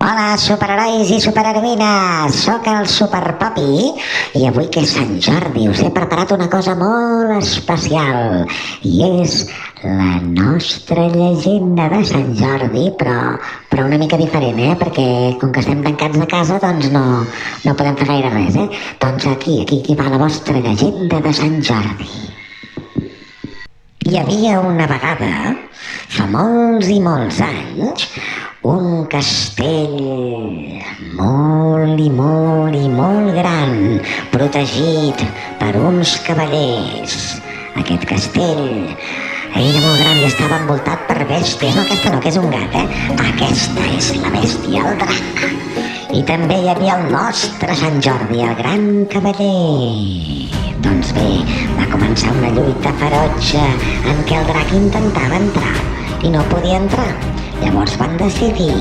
Hola, superherois i superheroïnes! Soc el Superpapi i avui que és Sant Jordi us he preparat una cosa molt especial i és la nostra llegenda de Sant Jordi, però una mica diferent, perquè com que estem tancats a casa doncs no podem fer gaire res, Doncs aquí va la vostra llegenda de Sant Jordi. Hi havia una vegada, fa molts i molts anys, un castell molt gran, protegit per uns cavallers. Aquest castell era molt gran i estava envoltat per bèsties. No, aquesta no, que és un gat, Aquesta és la bèstia, el drac. I també hi havia el nostre Sant Jordi, el gran cavaller. Doncs bé, va començar una lluita ferotge en què el drac intentava entrar i no podia entrar. Llavors van decidir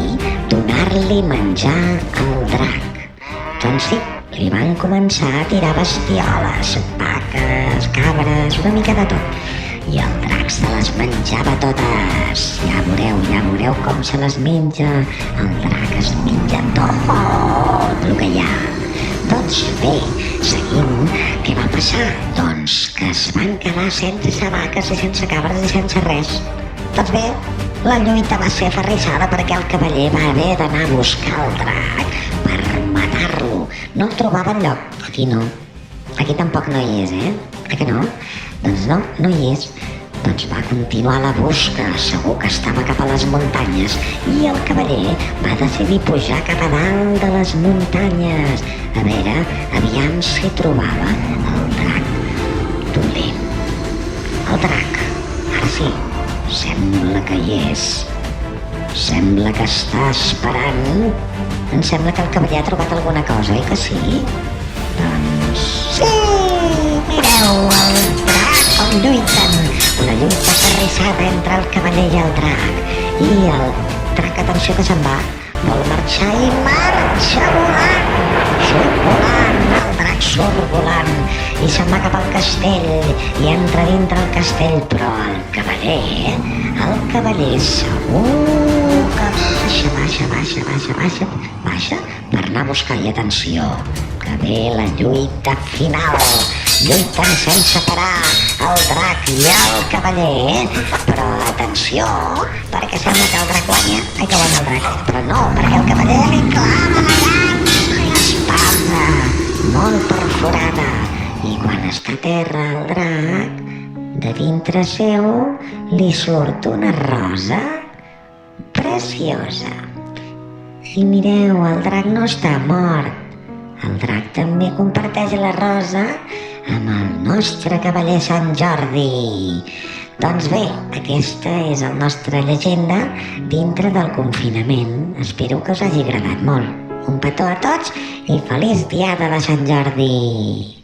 donar-li menjar al drac. Doncs sí, li van començar a tirar bestioles, vaques, cabres, una mica de tot. I el drac se les menjava totes. Ja veureu com se les menja. El drac es menja tot el que hi ha. Doncs bé, seguim, què va passar? Doncs que es van quedar sense vaques i sense cabres i sense res. Doncs bé, la lluita va ser aferrissada perquè el cavaller va haver d'anar a buscar el drac per matar-lo. No el trobava enlloc. Aquí no. Aquí tampoc no hi és, que no? Doncs no hi és. Doncs va continuar la busca, segur que estava cap a les muntanyes, i el cavaller va decidir pujar cap a dalt de les muntanyes, a veure, aviam si trobava el drac dolent. El drac, ara sí, sembla que hi és. Sembla que està esperant. Em sembla que el cavaller ha trobat alguna cosa, que sí? Doncs sí! Mireu el drac com lluiten. Una lluita aferrissada entre el cavaller i el drac. I el drac, atenció que se'n va, vol marxar i marxa volant. Surt volant, el drac surt volant i se'n va cap al castell i entra dintre el castell, però el cavaller segur que baixa per anar a buscar. I atenció, que ve la lluita final. Lluiten sense parar el drac i el cavaller, però atenció, perquè sembla que el drac guanya. Que guanya el drac, però no, perquè el cavaller li clava la llança i l'espasa molt perforada. I quan està a terra el drac, de dintre seu li surt una rosa preciosa. I mireu, el drac no està mort. El drac també comparteix la rosa amb el nostre cavaller Sant Jordi. Doncs bé, aquesta és la nostra llegenda dintre del confinament. Espero que us hagi agradat molt. Un petó a tots i feliç diada de Sant Jordi!